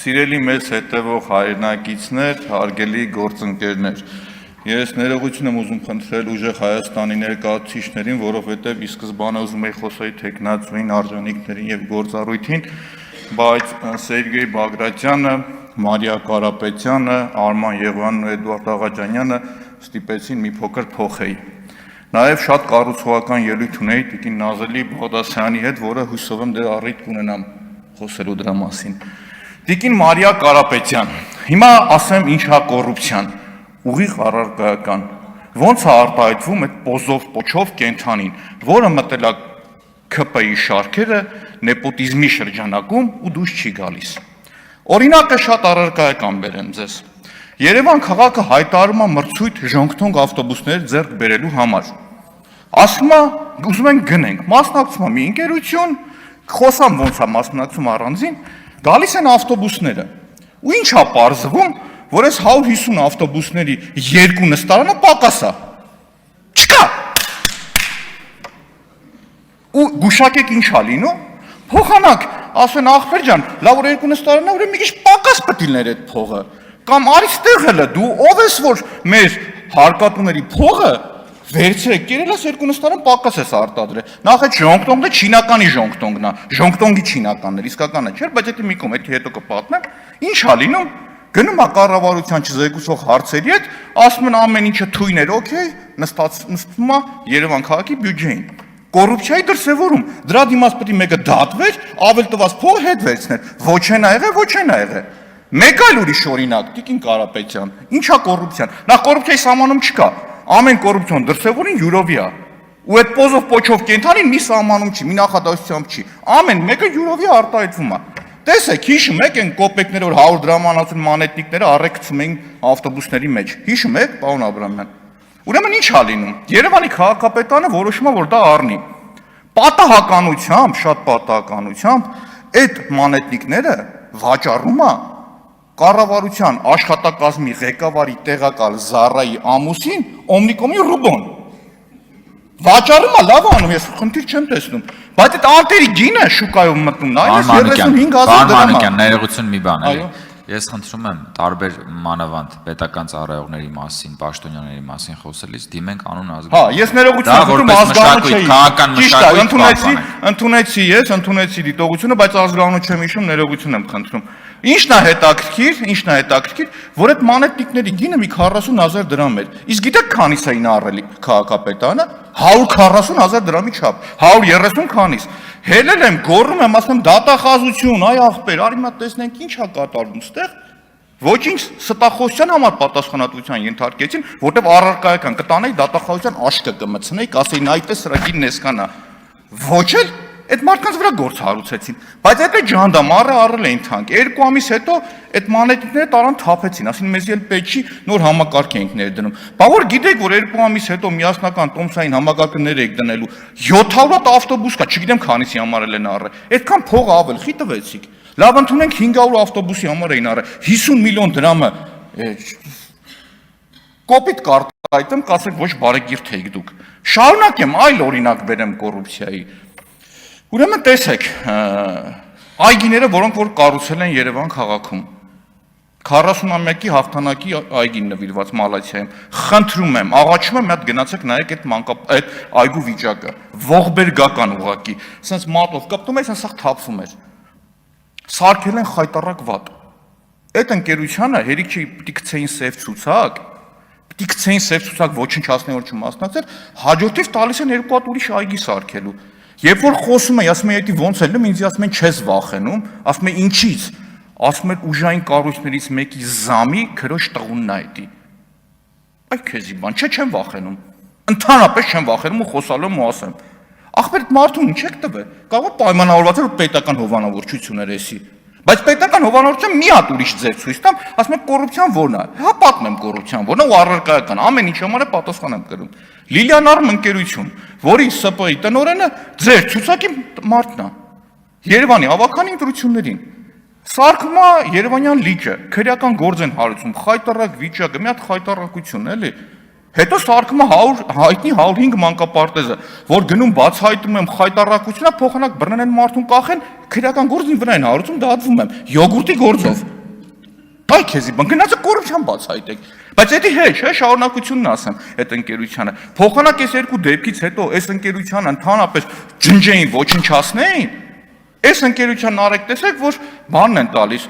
Սիրելի մեզ հետևող հայրենակիցներ, հարգելի գործընկերներ, ես ներողություն եմ ուզում խնդրել ուժեղ Հայաստանի ներկայացուցիչներին, որովհետև ի սկզբանե ուզում էի խոսեի թեկնածուին, արժանինքներին եւ գործառույթին, բայց Սերգեյ Բագրատյանը, Մարիա Կարապետյանը, Արման Եղյանն ու Էդուարդ Աղաջանյանը ստիպեցին մի փոքր փոխեի։ Նաև շատ կառուցողական ելույթ ունեի տիկին Նազելի Բաղդասարյանի հետ, որը հույսով եմ դեռ առիթ կունենամ խոսելու դրա մասին։ Տիկին Մարիա Կարապետյան, հիմա ասեմ ինչա կոռուպցիան, ուղիղ առարկայական, ոնց է արտահայտվում այդ պոզով պոչով կենթանին, որը մտել է ՔՊ-ի շարքերը նեպոտիզմի շրջանակում ու դուրս չի գալիս։ Օրինակը շատ առարկայական բերեմ ձեզ։ Երևան քաղաքը հայտարարում է մրցույթ ժոնգթոնգ ավտոբուսներ ձեռք բերելու համար։ Ասում է, ուզում ենք գնենք, մասնակցում է մի ընկերություն, խոսամ ոնց է մասնակցում առանձին, գալիս են ավտոբուսները։ Ու ինչ է պարզվում, որ այս 150 ավտոբուսների 2 նստարանը պակաս է։ Չկա։ Ու գուշակեք ինչ է լինում, փոխանակ, ասեն ախպեր ջան, լավ որ 2 նստարանն է, ուրեմն մի քիչ պակաս պետք է լիներ այդ փողը։ Կամ արի ստեղ հələ դու ով ես որ մեր հարկատուների փողը վերցրեք, կերել ես 2 նստարան պակաս ես արտադրել։ Նախ այդ ժոնգտոնգը չինականի ժոնգտոնգն է, ժոնգտոնգի չինականն է, իսկականը չէ, բայց դա մի կողմ, դա հետո կպատմեմ։ Ինչ է լինում։ Գնում է կառավարության չզեկուցող հարցերի հետ, ասում են ամեն ինչը թույն էր, օքեյ, նստվում է Երևան քաղաքի բյուջեին։ Կոռուպցիայի դրսևորում, դրա դիմաց պետք է մեկը դատվեր, ավել տված փողը հետ վերցներ։ Ոչ են ա եղել, ոչ են ա եղել։ Մեկ այլ ուրիշ օրինակ, տիկին Կարապետյան, ինչա կոռուպցիան։ Նախ կոռուպցիայի սահմանում չկա։ Ամեն կոռուպցիոն դրսևորին յուրովի է։ Ու այդ պոզով պոչով կենթանին մի սահմանում չի, մի նախադասությամբ չի։ Ամեն մեկը յուրովի արտահայտվում է։ Տեսեք, հիշում եք այն կոպեկները, որ 100 դրամանացուն մանեթնիկները առեքցում էին ավտոբուսների մեջ։ Հիշում եք, պարոն Աբրամյան։ Ուրեմն ինչ է լինում։ Երևանի քաղաքապետարանը որոշում է, որ դա առնի։ Պատահականությամբ, շատ պատահականությամբ այդ մանեթնիկները վաճառում է կառավարության աշխատակազմի ղեկավարի տեղակալ Զարայի ամուսին Օմնիկոմի Ռուբոն։ Վաճառումը լավ անում, ես խնդիր չեմ տեսնում, բայց այդ անտերի գինը շուկայում մտնում, նայես 35,000 դրամ է։ Ներողություն մի բան էլի։ Ես խնդրում եմ տարբեր մանավանդ պետական ծառայողների մասին, պաշտոնյաների մասին խոսելիս դիմենք անուն ազգային։ Հա, ես ներողություն ընդունեցի դիտողությունը, բայց ազգանունը չեմ հիշում, ներողություն եմ խնդրում։ Ինչն է հետաքրքիր, որ այդ մանեթնիկների գինը մի 40,000 դրամ էր։ Իսկ գիտեք քանիս էին առել քաղաքապետարանը 140,000 դրամի չափ, 130 քանիս։ Հելել եմ, գոռում եմ, ասում եմ դատախազություն, այ ախպեր, արի մա տեսնենք ինչ է կատարվում ստեղ։ Ոչինչ ստախոսության համար պատասխանատվության ենթարկեցին, որտեվ առարկայական կտանեի դատախազության աշկը կմցնեի, կասեի նայտե սրա գինն էսքան է։ Ոչ էլ այդ մարդկանց վրա գործ հարուցեցին, բայց այդ ջանդամարը առել էին թանկ։ 2 ամիս հետո այդ մանեթիկները տարան թափեցին, ասին մեզ էլ պետք չի նոր համակարգ ենք ներդնում։ Բա որ գիտեք, որ 2 ամիս հետո միասնական տոմսային համակարգներ եք դնելու 700 ավտոբուս կա, չգիտեմ քանիսի համար են առել։ Այդքան փող ավել, խի տվեցիք։ Լավ ընդունենք 500 ավտոբուսի համար էին առել, 50 միլիոն դրամը կոպիտ կարտայտեմ, կասեք ոչ բարեկիրթ եք դուք։ Շարունակեմ այլ օրինակ բերեմ կոռուպցիայի։ Ուրեմն տեսեք, այգիները, որոնք որ կառուցել են Երևան քաղաքում, 40-ամյակի հաղթանակի այգին նվիրված Մալաթիայում, խնդրում եմ, աղաչում եմ, մի հատ գնացեք նայեք այդ այգու վիճակը, ողբերգական ուղղակի, սենց մատով կպտում էր, սենց թափվում էր, սարքել են խայտառակ վատ, այդ ընկերությանը հերիք չի պիտի գցեին սև ցուցակ, ոչնչացնի որ չմասնակցեր, հաջորդիվ տալիս են 2 հատ ուրիշ այգի սարքելու։ Երբ որ խոսում եմ, ասում եմ, ոնց է լինում, ինձ ասում են չես վախենում, ասում եմ ինչից, ասում են ուժային կառույցներից մեկի զամի քրոջ տղունն է դա։ Այ քեզի բան, չեմ վախենում։ Ընդհանրապես չեմ վախենում ու խոսալու եմ ու ասեմ։ Ախպեր այդ մարդուն ինչ եք տվել։ Կարող է պայմանավորված էր պետական հովանավորչություն էր էսի։ Բայց պետական հովանավորությունը մի հատ ուրիշ ձև ցույց տամ, ասում եմ կոռուպցիան որն է։ Հա պատմեմ կոռուպցիան որն է ու առարկայական, ամեն ինչ համար է պատասխան եմ կրում։ Լիլիանարմ ընկերություն, որի ՍՊ-ի տնօրենը ձեր ցուցակի մարդն է։ Երևանի ավականին ընտրություններին։ Սարքում է Երևանյան լիճը, քրեական գործ են հարուցում, խայտառակ վիճակը, մի հատ խայտառակություն էլի։ Հետո սարքում է հայտնի 105 մանկապարտեզը, որ գնում բացահայտում եմ խայտառակությունը, փոխանակ բռնեն են մարդուն կախեն, քրեական գործին վրա են հարուցում, դատվում եմ, յոգուրտի գործով։ Այ քեզի բան գնացը կոռուպցիան բացահայտեք։ Բայց դա հեչ, հա, շարունակությունն ասեմ այդ ընկերությանը։ Փոխանակ այս երկու դեպքից հետո այս ընկերությանը ընդհանրապես ջնջեին, ոչնչացնեին։ Այս ընկերությանն արեք տեսեք, որ բանն են տալիս,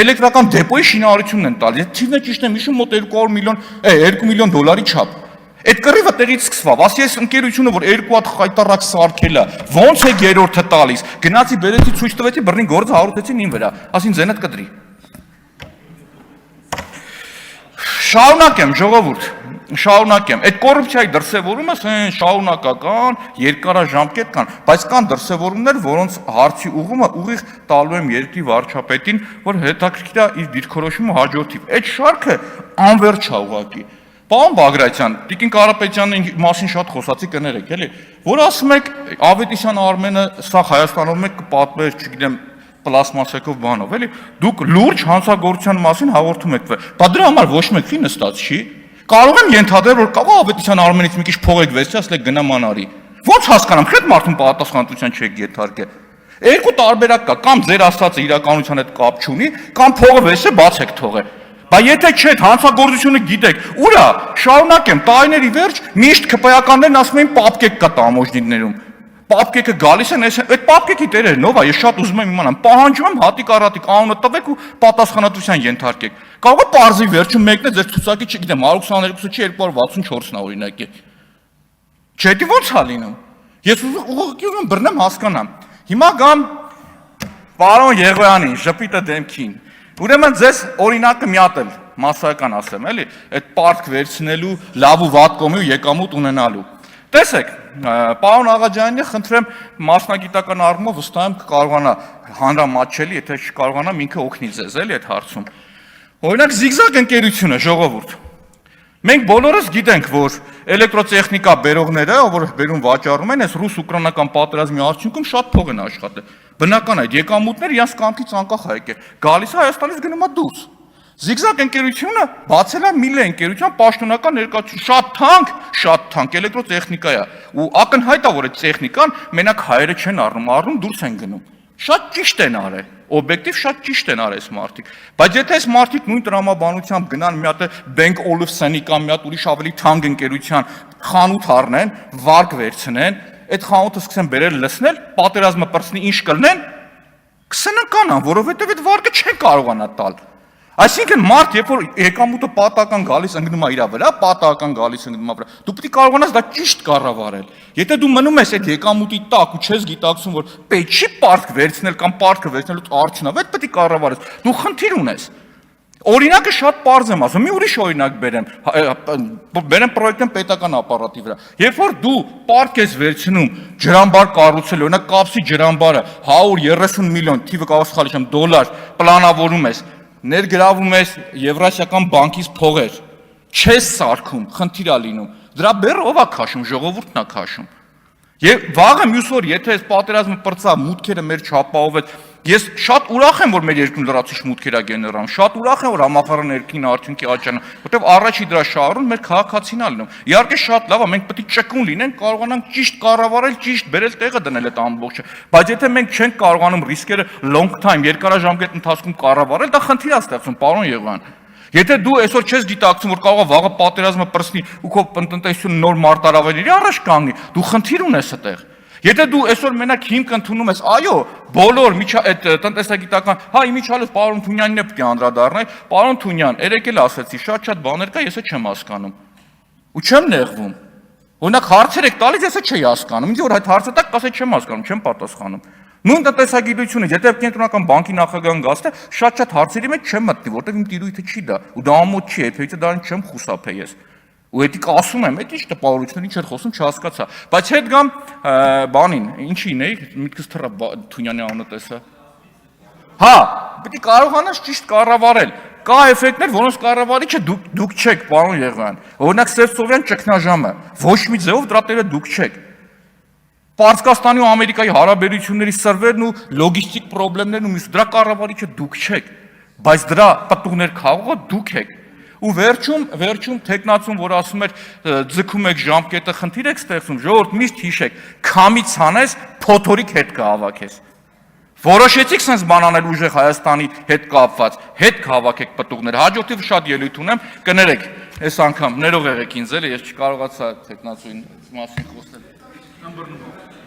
էլեկտրական դեպոյի շինարարությունն են տալիս։ Թիվն է ճիշտ եմ հիշում մոտ 200 միլիոն, 2 միլիոն դոլարի չափ։ Այդ կռիվը տեղից սկսավ, ասի այս ընկերությունը, որ 2 հատ խայտարակ սարքել է, ո՞նց է երրորդը տալիս։ Գնացի բերեցի ցույց տվեցի, բռնին գործը հարուցեցին ին վրա։ Ասին ձենդ կդրի։ Շարունակեմ, ժողովուրդ, շարունակեմ։ Այդ կոռուպցիայի դրսևորումը շարունակական, երկարաժամկետ կան, բայց կան դրսևորումներ, որոնց հարցի ուղումը ուղիղ տալու եմ երկրի վարչապետին, որ հետաքրքիր է իր դիրքորոշումը հաջորդի։ Այդ շարքը անվերջ է ուղղակի։ Պարոն Բագրատյան, Տիկին Կարապետյանի մասին շատ խոսացի կներեք, էլի, որ ասում եք Ավետիսյան Արմենը սա Հայաստանում եք կպատմեր, չգիտեմ, պլաստմասեքով բանով, էլի, դուք լուրջ հանցագործության մասին հաղորդում եք։ Բա դրա համար ոչ մեկի նստած չի։ Կարող եմ ենթադրել, որ կարող Ավետիսյան Արմենից մի քիչ փող եք վերցրի, ասել եք գնա մանարի։ Ո՞նց հասկանամ, խետ մարդուն պատասխանատվության չեք ենթարկել։ Երկու տարբերակ կա, կամ ձեր ասածը իրականության հետ կապ չունի, կամ փողը վերցրի բաց եք թողել։ Բա եթե չէ, հանցագործությունը գիտեք, ուր է, շարունակեմ, տարիների վերջ միշտ ԿՊ-ականներն ասում էին պապկեք կա տամոժնիկներում։ Պապկեկը գալիս են, այդ պապկեկի տերերն ով է, ես շատ ուզում եմ իմանամ, պահանջում եմ հատիկ առատիկ անունը տվեք ու պատասխանատվության ենթարկեք։ Կարող է պարզի վերջում մեկն է ձեր ցուցակի, չգիտեմ, 122-ը չի 264-ն է օրինակի։ Չէ, դի ո՞նց է լինում։ Ես ուղղակի ուզում բռնեմ հասկանամ։ Հիմա գամ պարոն Եղոյանին, ժպիտը դեմքին։ Ուրեմն ձեզ օրինակը մի հատ էլ մասսայական ասեմ, էլի, այդ պարտք վերցնելու, լավ ու վատ կողմի ու եկամուտ ունենալու։ Տեսեք, պարոն Աղաջանյանը խնդրեմ մասնագիտական առումով վստահ եմ կկարողանա հանրամատչելի, եթե չկարողանամ ինքը օգնի ձեզ, էլի այդ հարցում։ Օրինակ զիգզագ ընկերությունը, ժողովուրդ։ Մենք բոլորս գիտենք, որ էլեկտրոտեխնիկա բերողները, որ բերում վաճառում են, այս ռուս-ուկրաինական պատերազմի արդյունքում շատ փող են աշխատել։ Բնական է, այդ եկամուտները իրենց կամքից անկախ է եկել։ Գալիս է Հայաստանից գնում է դուրս։ Զիգզագ ընկերությունը բացել է Միլե ընկերության պաշտոնական ներկայացություն, շատ թանկ էլեկտրոտեխնիկա է։ Ու ակնհայտ է, որ այդ տեխնիկան մենակ հայերը չեն առնում, դուրս են գնում։ Շատ ճիշտ են արել, օբյեկտիվ շատ ճիշտ են արել այս մարդիկ։ Բայց եթե այս մարդիկ նույն տրամաբանությամբ գնան մի հատ Bank Olufsen-ի կամ մի հատ ուրիշ ավելի թանկ ընկերության խանութ առնեն, վարկ վերցնեն, այդ խանութը սկսեն բերել լցնել, պատերազմը պրծնի ինչ կլնեն, կսննկանան, որովհետև այդ վարկը չեն կարողանա տալ։ Այսինքն մարդ, երբ որ եկամուտը պատահական գալիս ընկնում է իր վրա, պատահական գալիս ընկնում է վրա, դու պետք է կարողանաս դա ճիշտ կառավարել։ Եթե դու մնում ես այդ եկամուտի տակ ու չես գիտակցում, որ պետք չի պարտք վերցնել կամ պարտքը վերցնելուց արդյունավետ պետք է կառավարես, դու խնդիր ունես։ Օրինակը շատ պարզ եմ ասում, մի ուրիշ օրինակ բերեմ պրոյեկտեմ պետական ապարատի վրա։ Երբ որ դու պարտք ես վերցնում ջրամբար կառուցել, օրինակ Կապսի ջրամբարը 130 միլիոն, թիվը կարող սխալ չեմ, դոլար պլանավորում ես, ներգրավում ես Եվրասիական բանկից փողեր, չես սարքում, խնդիր է լինում։ Դրա բեռը ով է քաշում, ժողովուրդն է քաշում։ Եվ վաղը մյուս օր, եթե այս պատերազմը պրծա, մուտքերը մեր չապահովեց, ես շատ ուրախ եմ, որ մեր երկրում լրացուցիչ մուտքեր է գեներանում, շատ ուրախ եմ, որ համախառն ներքին արդյունքի աճանը, որտեղ առաջի դրա շահառուն մեր քաղաքացին է լինում։ Իհարկե շատ լավ է, մենք պետք է ճկուն լինենք, կարողանանք ճիշտ կառավարել, ճիշտ բերել տեղը դնել այդ ամբողջը, բայց եթե մենք չենք կարողանում ռիսկերը long time, երկարաժամկետ ընթացքում կառավարել, դա խնդիր է ստեղծում, պարոն Եղոյան։ Եթե դու այսօր չես գիտակցում, որ կարող է վաղը պատերազմը պրծնի ու քո տնտեսությունը նոր մարտահրավերների առաջ կանգնի, դու խնդիր ունես այդտեղ։ Եթե դու այսօր մենակ հիմք ընդունում ես, այո, բոլոր այդ տնտեսագիտական, հա իմիջիալով պարոն Թունյանին է պետք է անդրադառնալ, պարոն Թունյան, երեք էլ ասեցի, շատ բաներ կա, ես է չեմ հասկանում։ Ու չեմ նեղվում։ Օրինակ հարցեր եք տալիս, ես է չի հասկանում։ Ինձ որ այդ հարցը տակ, ասել չեմ հասկանում, չեմ պատասխանում։ Նույն տնտեսագիտությունը, եթե կենտրոնական բանկի նախագահն գաստ է, շատ հարցերի մեջ չեմ մտնի, որտեղ իմ տիրույթը չի դա, ու դա ամոթ չի, եթե դրանից չեմ խուսափել ես։ Ու էդիկ ասում եմ, այդ ինչ տպավորություններ ինչ էր խոսում, չհասկացա։ Բայց հետ գամ բանին, ինչին էի, միտքս թռա Թունյանի անունը տեսա։ Հա, պետք է կարողանաս ճիշտ կառավարել։ Կա էֆեկտներ, որոնց կառավարիչը դուք չեք, պարոն Եղոյան։ Օրինակ Սևծովյան ճգնաժամը, ոչ մի ձևով դրա տերը դուք չեք։ Պարսկաստանի ու Ամերիկայի հարաբերությունների սրվերն ու լոգիստիկ խնդիրներն ու մյուս դրա կառավարիչը դուք չեք, բայց դրա պատուղներ քաղողը դուք եք։ Ու վերջում տեխնացուն, որ ասում էր ձգում եք ժամկետը, խնդիր եք ստեղծում, ժողովուրդ միշտ հիշեք, քամի ցանես, փոթորիկ հետ կհավաքես։ Որոշեցիք sense բան անել ուժեղ Հայաստանի հետ կապված, հետ հավաքեք պտուղներ։ Հաջորդիվ շատ ելույթ ունեմ, կներեք, այս անգամ ներող եղեք ինձ, էլի ես չկարողացա տեխնացուին մասին խոսել։